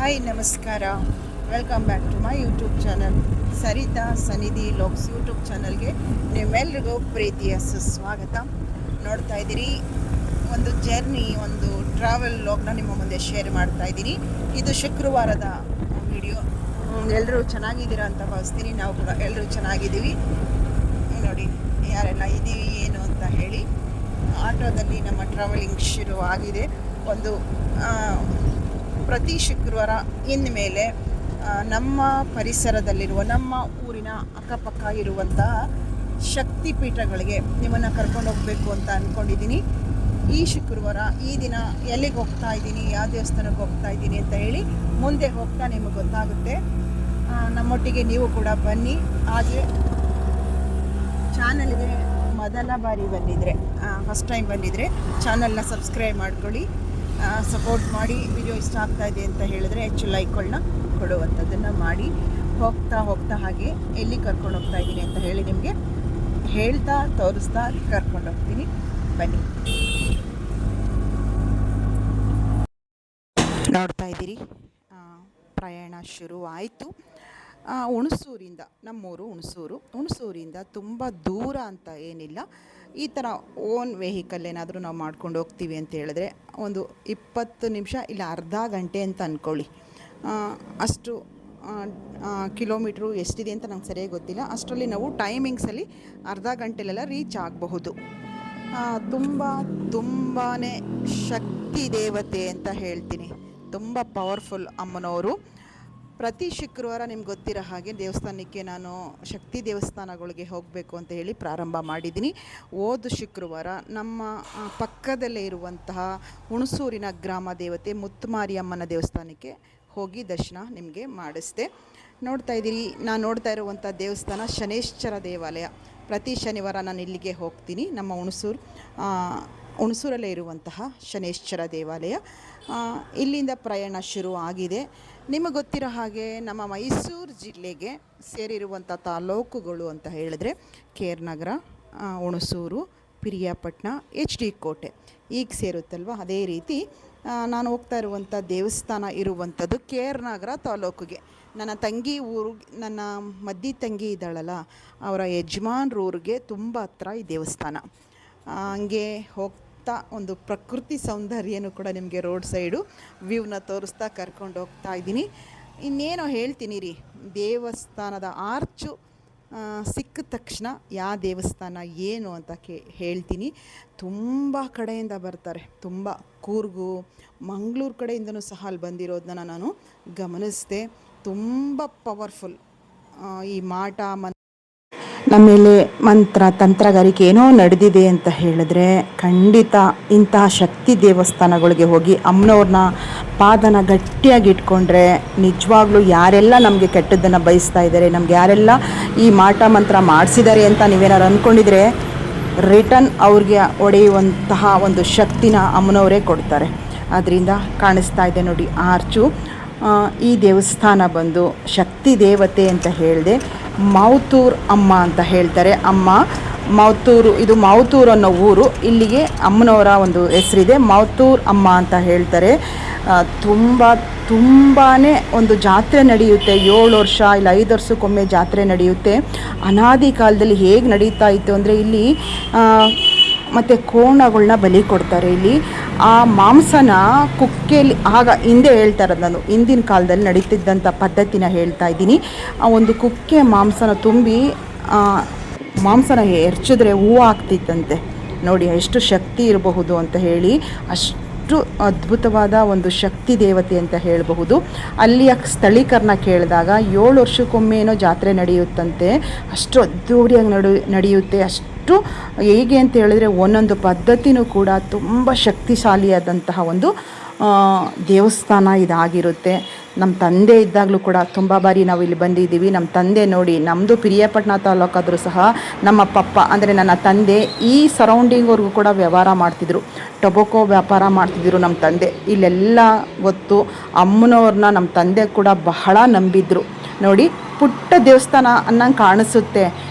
Hi ನಮಸ್ಕಾರ, welcome back to my YouTube channel Sarita Sannidhi logs YouTube ಚಾನಲ್ಗೆ ನಿಮ್ಮೆಲ್ರಿಗೂ ಪ್ರೀತಿಯ ಸುಸ್ವಾಗತ. ನೋಡ್ತಾ ಇದ್ದೀರಿ, ಒಂದು ಜರ್ನಿ, ಒಂದು ಟ್ರಾವೆಲ್ ಲಾಗ್ನ ನಿಮ್ಮ ಮುಂದೆ ಶೇರ್ ಮಾಡ್ತಾ ಇದ್ದೀನಿ. ಇದು ಶುಕ್ರವಾರದ ವಿಡಿಯೋ. ಎಲ್ಲರೂ ಚೆನ್ನಾಗಿದ್ದೀರಾ ಅಂತ ಭಾವಿಸ್ತೀನಿ. ನಾವು ಕೂಡ ಎಲ್ಲರೂ ಚೆನ್ನಾಗಿದ್ದೀವಿ. ನೋಡಿ ಯಾರೆಲ್ಲ ಇದ್ದೀವಿ ಏನು ಅಂತ ಹೇಳಿ. ಆಟೋದಲ್ಲಿ ನಮ್ಮ ಟ್ರಾವೆಲಿಂಗ್ ಶುರು ಆಗಿದೆ. ಒಂದು ಪ್ರತಿ ಶುಕ್ರವಾರ ಇನ್ಮೇಲೆ ನಮ್ಮ ಪರಿಸರದಲ್ಲಿರುವ, ನಮ್ಮ ಊರಿನ ಅಕ್ಕಪಕ್ಕ ಇರುವಂತಹ ಶಕ್ತಿಪೀಠಗಳಿಗೆ ನಿಮ್ಮನ್ನು ಕರ್ಕೊಂಡು ಹೋಗಬೇಕು ಅಂತ ಅಂದ್ಕೊಂಡಿದ್ದೀನಿ. ಈ ಶುಕ್ರವಾರ ಈ ದಿನ ಎಲ್ಲಿಗೆ ಹೋಗ್ತಾ ಇದ್ದೀನಿ, ಯಾವ ದೇವಸ್ಥಾನಕ್ಕೆ ಹೋಗ್ತಾ ಇದ್ದೀನಿ ಅಂತ ಹೇಳಿ ಮುಂದೆ ಹೋಗ್ತಾ ನಿಮಗೆ ಗೊತ್ತಾಗುತ್ತೆ. ನಮ್ಮೊಟ್ಟಿಗೆ ನೀವು ಕೂಡ ಬನ್ನಿ. ಹಾಗೆ ಚಾನಲ್ಗೆ ಮೊದಲ ಬಾರಿ ಬಂದಿದ್ದರೆ, ಫಸ್ಟ್ ಟೈಮ್ ಬಂದಿದ್ದರೆ ಚಾನಲ್ನ ಸಬ್ಸ್ಕ್ರೈಬ್ ಮಾಡ್ಕೊಳ್ಳಿ, ಸಪೋರ್ಟ್ ಮಾಡಿ. ವಿಡಿಯೋ ಇಷ್ಟ ಆಗ್ತಾ ಇದೆ ಅಂತ ಹೇಳಿದ್ರೆ ಹೆಚ್ಚು ಲೈಕ್ಗಳನ್ನ ಕೊಡುವಂಥದ್ದನ್ನು ಮಾಡಿ. ಹೋಗ್ತಾ ಹೋಗ್ತಾ ಹಾಗೆ ಎಲ್ಲಿ ಕರ್ಕೊಂಡು ಹೋಗ್ತಾ ಇದ್ದೀನಿ ಅಂತ ಹೇಳಿ ನಿಮಗೆ ಹೇಳ್ತಾ ತೋರಿಸ್ತಾ ಕರ್ಕೊಂಡು ಹೋಗ್ತೀನಿ. ಬನ್ನಿ. ನೋಡ್ತಾ ಇದ್ದೀರಿ, ಪ್ರಯಾಣ ಶುರು ಆಯಿತು. ಹುಣಸೂರಿಂದ, ನಮ್ಮೂರು ಹುಣಸೂರಿಂದ ತುಂಬ ದೂರ ಅಂತ ಏನಿಲ್ಲ. ಈ ಥರ ಓನ್ ವೆಹಿಕಲ್ ಏನಾದರೂ ನಾವು ಮಾಡ್ಕೊಂಡು ಹೋಗ್ತೀವಿ ಅಂತ ಹೇಳಿದ್ರೆ ಒಂದು 20 ನಿಮಿಷ ಇಲ್ಲ ಅರ್ಧ ಗಂಟೆ ಅಂತ ಅಂದ್ಕೊಳ್ಳಿ. ಅಷ್ಟು ಕಿಲೋಮೀಟ್ರು ಎಷ್ಟಿದೆ ಅಂತ ನಂಗೆ ಸರಿಯಾಗಿ ಗೊತ್ತಿಲ್ಲ. ಅಷ್ಟರಲ್ಲಿ ನಾವು ಟೈಮಿಂಗ್ಸಲ್ಲಿ ಅರ್ಧ ಗಂಟೆಲೆಲ್ಲ ರೀಚ್ ಆಗಬಹುದು. ತುಂಬಾ ಶಕ್ತಿ ದೇವತೆ ಅಂತ ಹೇಳ್ತೀನಿ. ತುಂಬ ಪವರ್ಫುಲ್ ಅಮ್ಮನವರು. ಪ್ರತಿ ಶುಕ್ರವಾರ ನಿಮ್ಗೆ ಗೊತ್ತಿರೋ ಹಾಗೆ ದೇವಸ್ಥಾನಕ್ಕೆ ನಾನು ಶಕ್ತಿ ದೇವಸ್ಥಾನಗಳಿಗೆ ಹೋಗಬೇಕು ಅಂತ ಹೇಳಿ ಪ್ರಾರಂಭ ಮಾಡಿದ್ದೀನಿ. ಹೋದ ಶುಕ್ರವಾರ ನಮ್ಮ ಪಕ್ಕದಲ್ಲೇ ಇರುವಂತಹ ಹುಣಸೂರಿನ ಗ್ರಾಮ ದೇವತೆ ಮುತ್ತುಮಾರಿಯಮ್ಮನ ದೇವಸ್ಥಾನಕ್ಕೆ ಹೋಗಿ ದರ್ಶನ ನಿಮಗೆ ಮಾಡಿಸ್ದೆ. ನೋಡ್ತಾ ಇದ್ದೀರಿ, ನಾನು ನೋಡ್ತಾ ಇರುವಂಥ ದೇವಸ್ಥಾನ ಶನೇಶ್ವರ ದೇವಾಲಯ. ಪ್ರತಿ ಶನಿವಾರ ನಾನು ಇಲ್ಲಿಗೆ ಹೋಗ್ತೀನಿ. ನಮ್ಮ ಹುಣಸೂರಲ್ಲೇ ಇರುವಂತಹ ಶನೇಶ್ವರ ದೇವಾಲಯ. ಇಲ್ಲಿಂದ ಪ್ರಯಾಣ ಶುರು ಆಗಿದೆ. ನಿಮಗೆ ಗೊತ್ತಿರೋ ಹಾಗೆ ನಮ್ಮ ಮೈಸೂರು ಜಿಲ್ಲೆಗೆ ಸೇರಿರುವಂಥ ತಾಲೂಕುಗಳು ಅಂತ ಹೇಳಿದ್ರೆ KR ನಗರ, ಹುಣಸೂರು, ಪಿರಿಯಾಪಟ್ಟಣ, HD ಕೋಟೆ ಈಗ ಸೇರುತ್ತಲ್ವ. ಅದೇ ರೀತಿ ನಾನು ಹೋಗ್ತಾ ಇರುವಂಥ ದೇವಸ್ಥಾನ ಇರುವಂಥದ್ದು KR ನಗರ ತಾಲೂಕಿಗೆ. ನನ್ನ ತಂಗಿ ಊರು, ನನ್ನ ಮದ್ದಿ ತಂಗಿ ಇದ್ದಾಳಲ್ಲ, ಅವರ ಯಜಮಾನ್ರ ಊರಿಗೆ ತುಂಬ ಹತ್ರ ಈ ದೇವಸ್ಥಾನ. ಹಂಗೆ ಹೋಗ್ತಾ ಒಂದು ಪ್ರಕೃತಿ ಸೌಂದರ್ಯನೂ ಕೂಡ ನಿಮಗೆ ರೋಡ್ ಸೈಡು ವ್ಯೂನ ತೋರಿಸ್ತಾ ಕರ್ಕೊಂಡು ಹೋಗ್ತಾ ಇದ್ದೀನಿ. ಇನ್ನೇನೋ ಹೇಳ್ತೀನಿ ರೀ, ದೇವಸ್ಥಾನದ ಆರ್ಚು ಸಿಕ್ಕ ತಕ್ಷಣ ಯಾವ ದೇವಸ್ಥಾನ ಏನು ಅಂತ ಹೇಳ್ತೀನಿ. ತುಂಬ ಕಡೆಯಿಂದ ಬರ್ತಾರೆ, ತುಂಬ ಕೂರ್ಗು, ಮಂಗಳೂರು ಕಡೆಯಿಂದನೂ ಸಹ ಅಲ್ಲಿ ಬಂದಿರೋದನ್ನ ನಾನು ಗಮನಿಸಿದೆ. ತುಂಬ ಪವರ್ಫುಲ್ ಈ ಮಾಟ ನಮ್ಮೇಲೆ ಮಂತ್ರ ತಂತ್ರಗಾರಿಕೆ ಏನೋ ನಡೆದಿದೆ ಅಂತ ಹೇಳಿದ್ರೆ ಖಂಡಿತ ಇಂತಹ ಶಕ್ತಿ ದೇವಸ್ಥಾನಗಳಿಗೆ ಹೋಗಿ ಅಮ್ಮನವ್ರನ್ನ ಪಾದನ ಗಟ್ಟಿಯಾಗಿ ಇಟ್ಕೊಂಡ್ರೆ ನಿಜವಾಗ್ಲೂ ಯಾರೆಲ್ಲ ನಮಗೆ ಕೆಟ್ಟದ್ದನ್ನು ಬಯಸ್ತಾ ಇದ್ದಾರೆ, ನಮ್ಗೆ ಯಾರೆಲ್ಲ ಈ ಮಾಟ ಮಂತ್ರ ಮಾಡಿಸಿದ್ದಾರೆ ಅಂತ ನೀವೇನಾರು ಅಂದ್ಕೊಂಡಿದ್ರೆ ರಿಟರ್ನ್ ಅವ್ರಿಗೆ ಹೊಡೆಯುವಂತಹ ಒಂದು ಶಕ್ತಿನ ಅಮ್ಮನವರೇ ಕೊಡ್ತಾರೆ. ಅದರಿಂದ ಕಾಣಿಸ್ತಾ ಇದೆ ನೋಡಿ ಆರ್ಚು. ಈ ದೇವಸ್ಥಾನ ಬಂದು ಶಕ್ತಿ ದೇವತೆ ಅಂತ ಹೇಳಿದೆ. ಮಾವುತೂರು ಅಮ್ಮ ಅಂತ ಹೇಳ್ತಾರೆ. ಅಮ್ಮ ಮಾವುತೂರು, ಇದು ಮಾವುತೂರು ಅನ್ನೋ ಊರು. ಇಲ್ಲಿಗೆ ಅಮ್ಮನವರ ಒಂದು ಹೆಸರಿದೆ, ಮಾವುತೂರು ಅಮ್ಮ ಅಂತ ಹೇಳ್ತಾರೆ. ತುಂಬಾ ಒಂದು ಜಾತ್ರೆ ನಡೆಯುತ್ತೆ. 7 ವರ್ಷ ಇಲ್ಲ 5 ವರ್ಷಕ್ಕೊಮ್ಮೆ ಜಾತ್ರೆ ನಡೆಯುತ್ತೆ. ಅನಾದಿ ಕಾಲದಲ್ಲಿ ಹೇಗೆ ನಡೀತಾ ಇತ್ತು ಅಂದರೆ ಇಲ್ಲಿ ಮತ್ತು ಕೋಣಗಳನ್ನ ಬಲಿ ಕೊಡ್ತಾರೆ. ಇಲ್ಲಿ ಆ ಮಾಂಸನ ಕುಕ್ಕೆಯಲ್ಲಿ, ಆಗ ಹಿಂದೆ ಹೇಳ್ತಾ ಇರೋದು ನಾನು, ಹಿಂದಿನ ಕಾಲದಲ್ಲಿ ನಡೀತಿದ್ದಂಥ ಪದ್ಧತಿನ ಹೇಳ್ತಾ ಇದ್ದೀನಿ. ಆ ಒಂದು ಕುಕ್ಕೆ ಮಾಂಸನ ತುಂಬಿ ಮಾಂಸನ ಎರಚಿದ್ರೆ ಹೂವು ಆಗ್ತಿತ್ತಂತೆ. ನೋಡಿ ಎಷ್ಟು ಶಕ್ತಿ ಇರಬಹುದು ಅಂತ ಹೇಳಿ. ಅಷ್ಟು ಅದ್ಭುತವಾದ ಒಂದು ಶಕ್ತಿ ದೇವತೆ ಅಂತ ಹೇಳಬಹುದು. ಅಲ್ಲಿಯ ಸ್ಥಳೀಕರಣ ಕೇಳಿದಾಗ 7 ವರ್ಷಕ್ಕೊಮ್ಮೆ ಏನೋ ಜಾತ್ರೆ ನಡೆಯುತ್ತಂತೆ. ಅಷ್ಟು ಅದ್ದೂರಿಯಾಗಿ ನಡೆಯುತ್ತೆ. ಅಷ್ಟು ಹೇಗೆ ಅಂತ ಹೇಳಿದ್ರೆ ಒಂದೊಂದು ಪದ್ಧತಿನೂ ಕೂಡ ತುಂಬ ಶಕ್ತಿಶಾಲಿಯಾದಂತಹ ಒಂದು ದೇವಸ್ಥಾನ ಇದಾಗಿರುತ್ತೆ. ನಮ್ಮ ತಂದೆ ಇದ್ದಾಗಲೂ ಕೂಡ ತುಂಬ ಬಾರಿ ನಾವು ಇಲ್ಲಿ ಬಂದಿದ್ದೀವಿ. ನಮ್ಮ ತಂದೆ ನೋಡಿ, ನಮ್ಮದು ಪಿರಿಯಾಪಟ್ಟಣ ತಾಲೂಕಾದರೂ ಸಹ ನಮ್ಮ ಪಪ್ಪ ಅಂದರೆ ನನ್ನ ತಂದೆ ಈ ಸರೌಂಡಿಂಗ್ವರೆಗೂ ಕೂಡ ವ್ಯವಹಾರ ಮಾಡ್ತಿದ್ರು, ಟೊಬೊಕೊ ವ್ಯಾಪಾರ ಮಾಡ್ತಿದ್ರು ನಮ್ಮ ತಂದೆ. ಇಲ್ಲೆಲ್ಲ ಗೊತ್ತು. ಅಮ್ಮನವ್ರನ್ನ ನಮ್ಮ ತಂದೆ ಕೂಡ ಬಹಳ ನಂಬಿದ್ರು. ನೋಡಿ, ಪುಟ್ಟ ದೇವಸ್ಥಾನ ಅನ್ನಂಗೆ ಕಾಣಿಸುತ್ತೆ,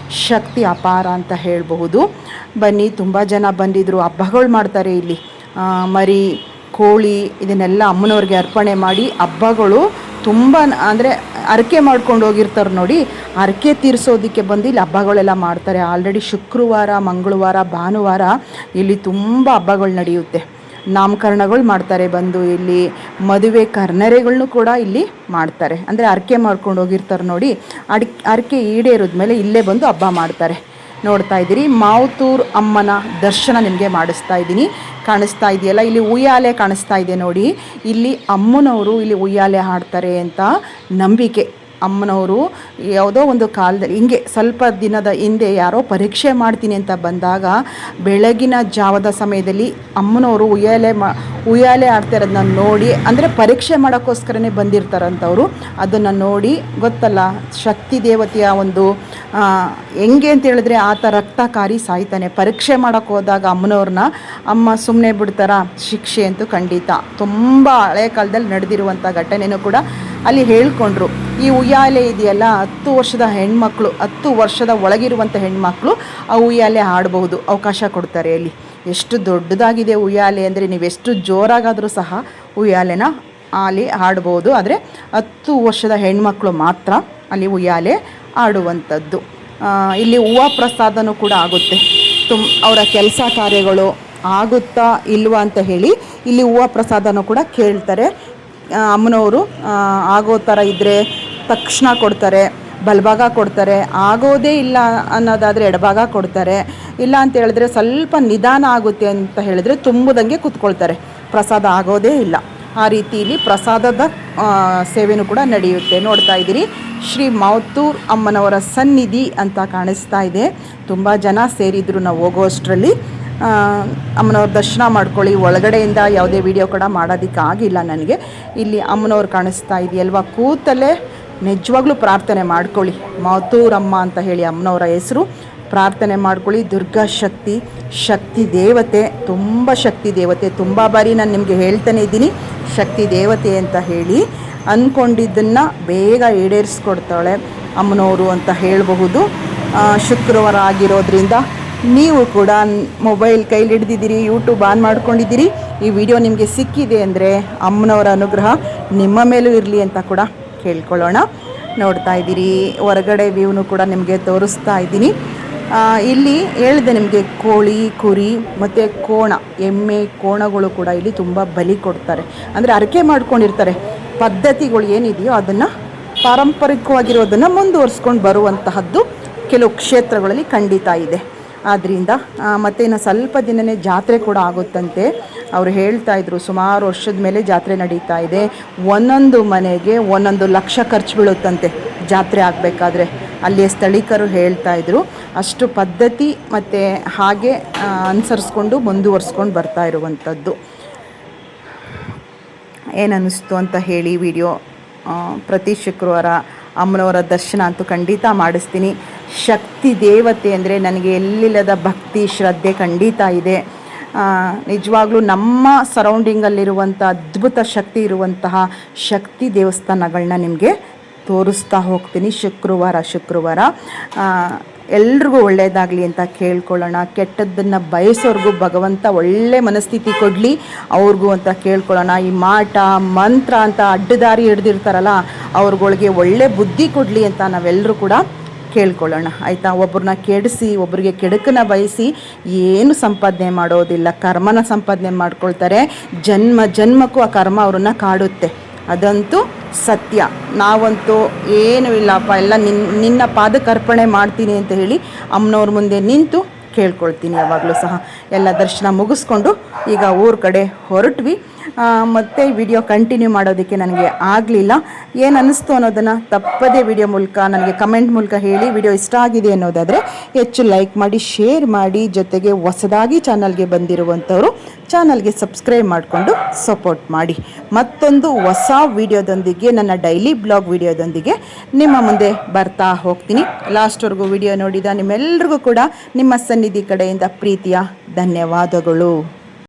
ಶಕ್ತಿ ಅಪಾರ ಅಂತ ಹೇಳಬಹುದು. ಬನ್ನಿ, ತುಂಬ ಜನ ಬಂದಿದ್ದರು. ಹಬ್ಬಗಳು ಮಾಡ್ತಾರೆ ಇಲ್ಲಿ, ಮರಿ ಕೋಳಿ ಇದನ್ನೆಲ್ಲ ಅಮ್ಮನವ್ರಿಗೆ ಅರ್ಪಣೆ ಮಾಡಿ ಹಬ್ಬಗಳು ತುಂಬ ಅಂದರೆ ಹರಕೆ ಮಾಡ್ಕೊಂಡು ಹೋಗಿರ್ತಾರೆ ನೋಡಿ, ಹರಕೆ ತೀರಿಸೋದಕ್ಕೆ ಬಂದು ಇಲ್ಲಿ ಹಬ್ಬಗಳೆಲ್ಲ ಮಾಡ್ತಾರೆ. ಆಲ್ರೆಡಿ ಶುಕ್ರವಾರ, ಮಂಗಳವಾರ, ಭಾನುವಾರ ಇಲ್ಲಿ ತುಂಬ ಹಬ್ಬಗಳು ನಡೆಯುತ್ತೆ. ನಾಮಕರಣಗಳು ಮಾಡ್ತಾರೆ, ಬಂದು ಇಲ್ಲಿ ಮದುವೆ ಕರ್ನರೆಗಳ್ನು ಕೂಡ ಇಲ್ಲಿ ಮಾಡ್ತಾರೆ. ಅಂದರೆ ಹರಕೆ ಮಾಡ್ಕೊಂಡು ಹೋಗಿರ್ತಾರೆ ನೋಡಿ, ಹರಕೆ ಈಡೇರಿದ್ಮೇಲೆ ಇಲ್ಲೇ ಬಂದು ಹಬ್ಬ ಮಾಡ್ತಾರೆ. ನೋಡ್ತಾ ಇದ್ದೀರಿ, ಮಾವತೂರು ಅಮ್ಮನ ದರ್ಶನ ನಿಮಗೆ ಮಾಡಿಸ್ತಾ ಇದ್ದೀನಿ. ಕಾಣಿಸ್ತಾ ಇದೆಯಲ್ಲ, ಇಲ್ಲಿ ಉಯ್ಯಾಲೆ ಕಾಣಿಸ್ತಾ ಇದೆ ನೋಡಿ. ಇಲ್ಲಿ ಅಮ್ಮನವರು ಇಲ್ಲಿ ಉಯ್ಯಾಲೆ ಹಾಡ್ತಾರೆ ಅಂತ ನಂಬಿಕೆ. ಅಮ್ಮನವರು ಯಾವುದೋ ಒಂದು ಕಾಲದಲ್ಲಿ ಹಿಂಗೆ ಸ್ವಲ್ಪ ದಿನದ ಹಿಂದೆ ಯಾರೋ ಪರೀಕ್ಷೆ ಮಾಡ್ತೀನಿ ಅಂತ ಬಂದಾಗ ಬೆಳಗಿನ ಜಾವದ ಸಮಯದಲ್ಲಿ ಅಮ್ಮನವರು ಉಯ್ಯಾಲೆ ಆಡ್ತಾ ಇರೋದನ್ನ ನೋಡಿ, ಅಂದರೆ ಪರೀಕ್ಷೆ ಮಾಡೋಕ್ಕೋಸ್ಕರನೇ ಬಂದಿರ್ತಾರಂಥವ್ರು. ಅದನ್ನು ನೋಡಿ ಗೊತ್ತಲ್ಲ, ಶಕ್ತಿ ದೇವತೆಯ ಒಂದು ಹೆಂಗೆ ಅಂತ ಹೇಳಿದ್ರೆ ಆತ ರಕ್ತ ಕಾರಿ ಸಾಯ್ತಾನೆ. ಪರೀಕ್ಷೆ ಮಾಡೋಕ್ಕೆ ಹೋದಾಗ ಅಮ್ಮನವ್ರನ್ನ ಅಮ್ಮ ಸುಮ್ಮನೆ ಬಿಡ್ತಾರ? ಶಿಕ್ಷೆ ಅಂತೂ ಖಂಡಿತ. ತುಂಬ ಹಳೆ ಕಾಲದಲ್ಲಿ ನಡೆದಿರುವಂಥ ಘಟನೆಯೂ ಕೂಡ ಅಲ್ಲಿ ಹೇಳ್ಕೊಂಡ್ರು. ಈ ಉಯ್ಯಾಲೆ ಇದೆಯಲ್ಲ, 10 ವರ್ಷದ ಹೆಣ್ಮಕ್ಳು, 10 ವರ್ಷದ ಒಳಗಿರುವಂಥ ಹೆಣ್ಮಕ್ಳು ಆ ಉಯ್ಯಾಲೆ ಹಾಡಬಹುದು, ಅವಕಾಶ ಕೊಡ್ತಾರೆ. ಅಲ್ಲಿ ಎಷ್ಟು ದೊಡ್ಡದಾಗಿದೆ ಉಯ್ಯಾಲೆ ಅಂದರೆ, ನೀವೆಷ್ಟು ಜೋರಾಗಾದರೂ ಸಹ ಉಯ್ಯಾಲೆನ ಅಲ್ಲಿ ಹಾಡ್ಬೋದು. ಆದರೆ 10 ವರ್ಷದ ಹೆಣ್ಮಕ್ಳು ಮಾತ್ರ ಅಲ್ಲಿ ಉಯ್ಯಾಲೆ ಆಡುವಂಥದ್ದು. ಇಲ್ಲಿ ಹೂವು ಪ್ರಸಾದನೂ ಕೂಡ ಆಗುತ್ತೆ. ಅವರ ಕೆಲಸ ಕಾರ್ಯಗಳು ಆಗುತ್ತಾ ಇಲ್ವಾ ಅಂತ ಹೇಳಿ ಇಲ್ಲಿ ಹೂವು ಪ್ರಸಾದನೂ ಕೂಡ ಕೇಳ್ತಾರೆ. ಅಮ್ಮನವರು ಆಗೋ ಥರ ಇದ್ದರೆ ತಕ್ಷಣ ಕೊಡ್ತಾರೆ, ಬಲಭಾಗ ಕೊಡ್ತಾರೆ. ಆಗೋದೇ ಇಲ್ಲ ಅನ್ನೋದಾದರೆ ಎಡಭಾಗ ಕೊಡ್ತಾರೆ. ಇಲ್ಲ ಅಂತ ಹೇಳಿದ್ರೆ ಸ್ವಲ್ಪ ನಿಧಾನ ಆಗುತ್ತೆ ಅಂತ ಹೇಳಿದ್ರೆ ತುಂಬದಂಗೆ ಕೂತ್ಕೊಳ್ತಾರೆ, ಪ್ರಸಾದ ಆಗೋದೇ ಇಲ್ಲ. ಆ ರೀತಿಯಲ್ಲಿ ಪ್ರಸಾದದ ಸೇವೆನೂ ಕೂಡ ನಡೆಯುತ್ತೆ. ನೋಡ್ತಾ ಇದ್ದೀರಿ, ಶ್ರೀ ಮಾವತೂರು ಅಮ್ಮನವರ ಸನ್ನಿಧಿ ಅಂತ ಕಾಣಿಸ್ತಾ ಇದೆ. ತುಂಬ ಜನ ಸೇರಿದ್ರು ನಾವು ಹೋಗೋಷ್ಟರಲ್ಲಿ. ಅಮ್ಮನವ್ರ ದರ್ಶನ ಮಾಡ್ಕೊಳ್ಳಿ. ಒಳಗಡೆಯಿಂದ ಯಾವುದೇ ವಿಡಿಯೋ ಕೂಡ ಮಾಡೋದಕ್ಕಾಗಿಲ್ಲ ನನಗೆ. ಇಲ್ಲಿ ಅಮ್ಮನವ್ರು ಕಾಣಿಸ್ತಾ ಇದೆಯಲ್ವ, ಕೂತಲ್ಲೇ ನಿಜವಾಗ್ಲೂ ಪ್ರಾರ್ಥನೆ ಮಾಡ್ಕೊಳ್ಳಿ. ಮಾವತೂರಮ್ಮ ಅಂತ ಹೇಳಿ ಅಮ್ಮನವರ ಹೆಸರು. ಪ್ರಾರ್ಥನೆ ಮಾಡ್ಕೊಳ್ಳಿ. ದುರ್ಗಾ ಶಕ್ತಿ ದೇವತೆ, ತುಂಬ ಶಕ್ತಿ ದೇವತೆ. ತುಂಬ ಬಾರಿ ನಾನು ನಿಮಗೆ ಹೇಳ್ತಾನೆ ಇದ್ದೀನಿ ಶಕ್ತಿ ದೇವತೆ ಅಂತ ಹೇಳಿ. ಅಂದ್ಕೊಂಡಿದ್ದನ್ನು ಬೇಗ ಈಡೇರಿಸ್ಕೊಡ್ತಾಳೆ ಅಮ್ಮನವರು ಅಂತ ಹೇಳಬಹುದು. ಶುಕ್ರವಾರ ಆಗಿರೋದ್ರಿಂದ ನೀವು ಕೂಡ ಮೊಬೈಲ್ ಕೈಲಿ ಹಿಡ್ದಿದ್ದೀರಿ, ಯೂಟ್ಯೂಬ್ ಆನ್ ಮಾಡ್ಕೊಂಡಿದ್ದೀರಿ. ಈ ವಿಡಿಯೋ ನಿಮಗೆ ಸಿಕ್ಕಿದೆ ಅಂದರೆ ಅಮ್ಮನವರ ಅನುಗ್ರಹ ನಿಮ್ಮ ಮೇಲೂ ಇರಲಿ ಅಂತ ಕೂಡ ಕೇಳ್ಕೊಳ್ಳೋಣ. ನೋಡ್ತಾ ಇದ್ದೀರಿ, ಹೊರಗಡೆ ವ್ಯೂನು ಕೂಡ ನಿಮಗೆ ತೋರಿಸ್ತಾ ಇದ್ದೀನಿ. ಇಲ್ಲಿ ಹೇಳಿದೆ ನಿಮಗೆ, ಕೋಳಿ, ಕುರಿ ಮತ್ತು ಕೋಣ, ಎಮ್ಮೆ, ಕೋಣಗಳು ಕೂಡ ಇಲ್ಲಿ ತುಂಬ ಬಲಿ ಕೊಡ್ತಾರೆ. ಅಂದರೆ ಹರಕೆ ಮಾಡ್ಕೊಂಡಿರ್ತಾರೆ. ಪದ್ಧತಿಗಳು ಏನಿದೆಯೋ ಅದನ್ನು ಪಾರಂಪರಿಕವಾಗಿರೋದನ್ನು ಮುಂದುವರಿಸ್ಕೊಂಡು ಬರುವಂತಹದ್ದು ಕೆಲವು ಕ್ಷೇತ್ರಗಳಲ್ಲಿ ಖಂಡಿತ ಇದೆ. ಆದ್ದರಿಂದ ಮತ್ತು ಇನ್ನು ಸ್ವಲ್ಪ ದಿನವೇ ಜಾತ್ರೆ ಕೂಡ ಆಗುತ್ತಂತೆ. ಅವರು ಹೇಳ್ತಾ ಇದ್ರು, ಸುಮಾರು ವರ್ಷದ ಮೇಲೆ ಜಾತ್ರೆ ನಡೀತಾ ಇದೆ. ಒಂದೊಂದು ಮನೆಗೆ 1 ಲಕ್ಷ ಖರ್ಚು ಬೀಳುತ್ತಂತೆ ಜಾತ್ರೆ ಆಗಬೇಕಾದ್ರೆ. ಅಲ್ಲಿಯ ಸ್ಥಳೀಕರು ಹೇಳ್ತಾ ಇದ್ರು. ಅಷ್ಟು ಪದ್ಧತಿ ಮತ್ತು ಹಾಗೆ ಅನುಸರಿಸ್ಕೊಂಡು ಮುಂದುವರಿಸ್ಕೊಂಡು ಬರ್ತಾ ಇರುವಂಥದ್ದು. ಏನನ್ನಿಸ್ತು ಅಂತ ಹೇಳಿ ವಿಡಿಯೋ. ಪ್ರತಿ ಶುಕ್ರವಾರ ಅಮ್ಮನವರ ದರ್ಶನ ಅಂತೂ ಖಂಡಿತ ಮಾಡಿಸ್ತೀನಿ. ಶಕ್ತಿ ದೇವತೆ ಅಂದರೆ ನನಗೆ ಎಲ್ಲಿಲ್ಲದ ಭಕ್ತಿ ಶ್ರದ್ಧೆ ಖಂಡಿತ ಇದೆ. ನಿಜವಾಗ್ಲೂ ನಮ್ಮ ಸರೌಂಡಿಂಗಲ್ಲಿರುವಂಥ ಅದ್ಭುತ ಶಕ್ತಿ ಇರುವಂತಹ ಶಕ್ತಿ ದೇವಸ್ಥಾನಗಳನ್ನ ನಿಮಗೆ ತೋರಿಸ್ತಾ ಹೋಗ್ತೀನಿ ಶುಕ್ರವಾರ. ಎಲ್ರಿಗೂ ಒಳ್ಳೆಯದಾಗಲಿ ಅಂತ ಕೇಳ್ಕೊಳ್ಳೋಣ. ಕೆಟ್ಟದ್ದನ್ನು ಬಯಸೋರ್ಗೂ ಭಗವಂತ ಒಳ್ಳೆ ಮನಸ್ಥಿತಿ ಕೊಡಲಿ ಅವ್ರಿಗೂ ಅಂತ ಕೇಳ್ಕೊಳ್ಳೋಣ. ಈ ಮಾಟ ಮಂತ್ರ ಅಂತ ಅಡ್ಡದಾರಿ ಹಿಡ್ದಿರ್ತಾರಲ್ಲ, ಅವ್ರಗಳಿಗೆ ಒಳ್ಳೆ ಬುದ್ಧಿ ಕೊಡಲಿ ಅಂತ ನಾವೆಲ್ಲರೂ ಕೂಡ ಕೇಳ್ಕೊಳ್ಳೋಣ, ಆಯಿತಾ? ಒಬ್ಬರನ್ನ ಕೆಡಿಸಿ, ಒಬ್ಬರಿಗೆ ಕೆಡುಕನ್ನ ಬಯಸಿ ಏನು ಸಂಪಾದನೆ ಮಾಡೋದಿಲ್ಲ. ಕರ್ಮನ ಸಂಪಾದನೆ ಮಾಡ್ಕೊಳ್ತಾರೆ. ಜನ್ಮಕ್ಕೂ ಆ ಕರ್ಮ ಅವ್ರನ್ನ ಕಾಡುತ್ತೆ. ಅದಂತೂ ಸತ್ಯ. ನಾವಂತೂ ಏನೂ ಇಲ್ಲಪ್ಪ, ಎಲ್ಲ ನಿನ್ನ ಪಾದಕ್ಕೆ ಅರ್ಪಣೆ ಮಾಡ್ತೀನಿ ಅಂತ ಹೇಳಿ ಅಮ್ಮನವ್ರ ಮುಂದೆ ನಿಂತು ಕೇಳ್ಕೊಳ್ತೀನಿ. ಯಾವಾಗಲೂ ಸಹ ಎಲ್ಲ ದರ್ಶನ ಮುಗಿಸ್ಕೊಂಡು ಈಗ ಊರ ಕಡೆ ಹೊರಟ್ವಿ. ಮತ್ತು ವಿಡಿಯೋ ಕಂಟಿನ್ಯೂ ಮಾಡೋದಕ್ಕೆ ನನಗೆ ಆಗಲಿಲ್ಲ. ಏನು ಅನ್ನಿಸ್ತು ಅನ್ನೋದನ್ನು ತಪ್ಪದೇ ವಿಡಿಯೋ ಮೂಲಕ ನನಗೆ ಕಮೆಂಟ್ ಮೂಲಕ ಹೇಳಿ. ವಿಡಿಯೋ ಇಷ್ಟ ಆಗಿದೆ ಅನ್ನೋದಾದರೆ ಹೆಚ್ಚು ಲೈಕ್ ಮಾಡಿ, ಶೇರ್ ಮಾಡಿ. ಜೊತೆಗೆ ಹೊಸದಾಗಿ ಚಾನಲ್ಗೆ ಬಂದಿರುವಂಥವರು ಚಾನಲ್ಗೆ ಸಬ್ಸ್ಕ್ರೈಬ್ ಮಾಡಿಕೊಂಡು ಸಪೋರ್ಟ್ ಮಾಡಿ. ಮತ್ತೊಂದು ಹೊಸ ವಿಡಿಯೋದೊಂದಿಗೆ, ನನ್ನ ಡೈಲಿ ಬ್ಲಾಗ್ ವಿಡಿಯೋದೊಂದಿಗೆ ನಿಮ್ಮ ಮುಂದೆ ಬರ್ತಾ ಹೋಗ್ತೀನಿ. ಲಾಸ್ಟ್ವರೆಗೂ ವಿಡಿಯೋ ನೋಡಿದ ನಿಮ್ಮೆಲ್ಲರಿಗೂ ಕೂಡ ನಿಮ್ಮ ಸನ್ನಿಧಿ ಕಡೆಯಿಂದ ಪ್ರೀತಿಯ ಧನ್ಯವಾದಗಳು.